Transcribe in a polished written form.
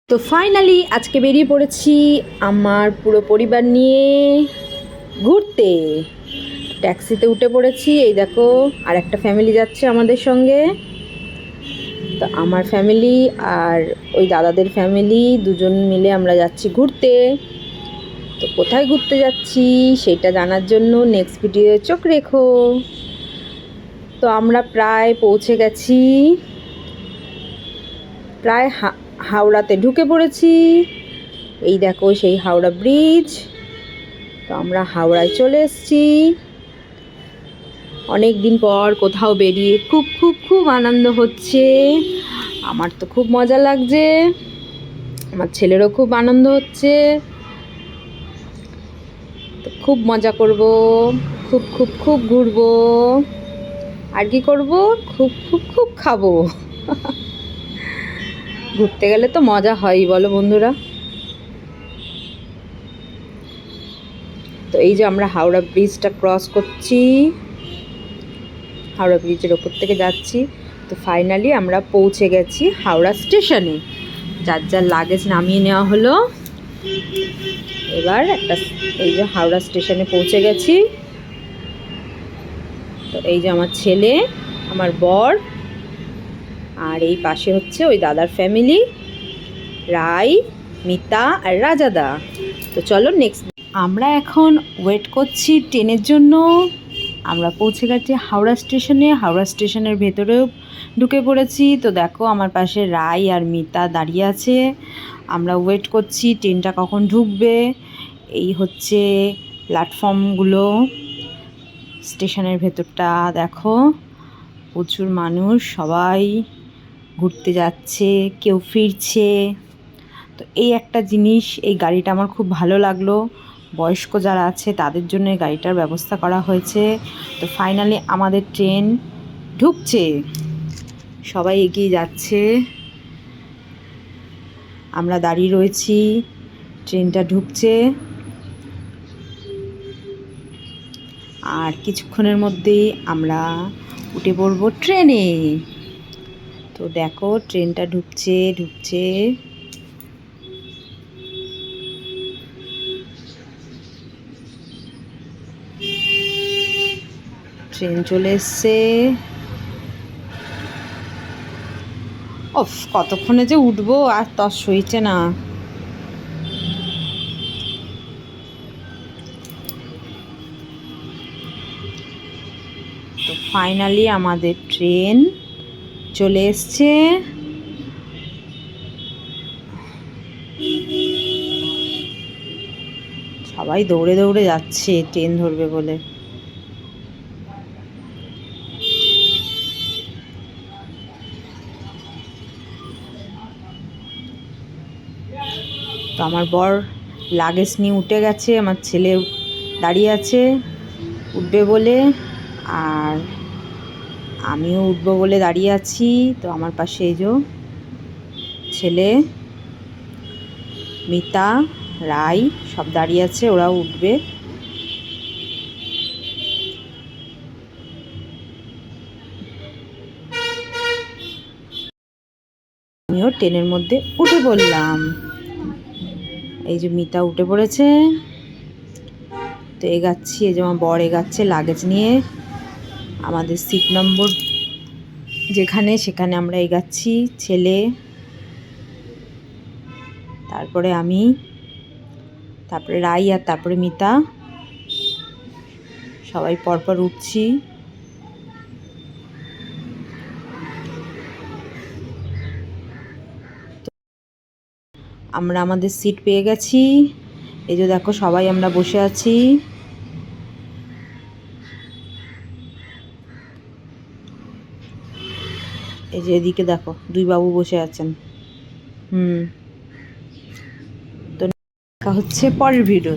তো ফাইনালি আজকে বেরিয়ে পড়েছি আমার পুরো পরিবার নিয়ে ঘুরতে। ট্যাক্সিতে উঠে পড়েছি, এই দেখো আর একটা ফ্যামিলি যাচ্ছে আমাদের সঙ্গে। তো আমার ফ্যামিলি আর ওই দাদাদের ফ্যামিলি দুজন মিলে আমরা যাচ্ছি ঘুরতে। তো কোথায় ঘুরতে যাচ্ছি সেটা জানার জন্য নেক্সট ভিডিও চোখ রেখো। তো আমরা প্রায় পৌঁছে গেছি, প্রায় হাওড়াতে ঢুকে পড়েছি। এই দেখো সেই হাওড়া ব্রিজ। তো আমরা হাওড়ায় চলে এসেছি। অনেক দিন পর কোথাও বেরিয়ে খুব খুব খুব আনন্দ হচ্ছে। আমার তো খুব মজা লাগছে, আমার ছেলেরও খুব আনন্দ হচ্ছে। তো খুব মজা করব, খুব খুব খুব ঘুরবো, আর কি করব, খুব খুব খুব খাবো। ঘুরতে গেলে তো মজা হয়ই, বলো বন্ধুরা। তো এই যে আমরা হাওড়া ব্রিজটা ক্রস করছি, হাওড়া ব্রিজের ওপর থেকে যাচ্ছি। তো ফাইনালি আমরা পৌঁছে গেছি হাওড়া স্টেশনে। যার যার লাগেজ নামিয়ে নেওয়া হলো। এবার এই যে হাওড়া স্টেশনে পৌঁছে গেছি। তো এই যে আমার ছেলে, আমার বর, আর এই পাশে হচ্ছে ওই দাদার ফ্যামিলি, রাই, মিতা আর রাজাদা। তো চলো নেক্সট। আমরা এখন ওয়েট করছি ট্রেনের জন্য। আমরা পৌঁছে গেছি হাওড়া স্টেশনে। হাওড়া স্টেশনের ভেতরেও ঢুকে পড়েছি। তো দেখো আমার পাশে রাই আর মিতা দাঁড়িয়ে আছে। আমরা ওয়েট করছি ট্রেনটা কখন ঢুকবে। এই হচ্ছে প্ল্যাটফর্মগুলো, স্টেশনের ভেতরটা দেখো, প্রচুর মানুষ, সবাই ঘুরতে যাচ্ছে, কেউ ফিরছে। তো এই একটা জিনিস, এই গাড়িটা আমার খুব ভালো লাগলো। বয়স্ক যারা আছে তাদের জন্য এই গাড়িটার ব্যবস্থা করা হয়েছে। তো ফাইনালি আমাদের ট্রেন ঢুকছে, সবাই এগিয়ে যাচ্ছে, আমরা দাঁড়িয়ে রয়েছি, ট্রেনটা ঢুকছে। আর কিছুক্ষণের মধ্যেই আমরা উঠে পড়বো ট্রেনে। তো দেখো ট্রেনটা ঢুকছে ঢুকছে। ট্রেন চলে এসছে। ওফ, কতক্ষণে যে উঠবো আর তর সইছে না। তো ফাইনালি আমাদের ট্রেন চলে এসছে। সবাই দৌড়ে দৌড়ে যাচ্ছে ট্রেন ধরবে বলে। তো আমার বর লাগেজ নিয়ে উঠে গেছে, আমার ছেলে দাঁড়িয়ে আছে উঠবে বলে, আর আমিও উঠবো বলে দাঁড়িয়ে আছি। তো আমার পাশে এই যে ছেলে, মিতা, রাই সব দাঁড়িয়ে আছে, ওরাও উঠবে। আমিও ট্রেনের মধ্যে উঠে পড়লাম। এই যে মিতা উঠে পড়েছে। তো এগাচ্ছি, এই যে আমার বর এগাচ্ছে লাগেজ নিয়ে। আমাদের সিট নম্বর যেখানে সেখানে আমরা এগাচ্ছি, ছেলে, তারপরে আমি, তারপরে রাই, আর তারপরে মিতা, সবাই পরপর উঠছি। আমরা আমাদের সিট পেয়ে গেছি। এই যে দেখো সবাই আমরা বসে আছি। এই যে এদিকে দেখো দুই বাবু বসে আছেন। তো দেখা হচ্ছে পরের ভিডিও।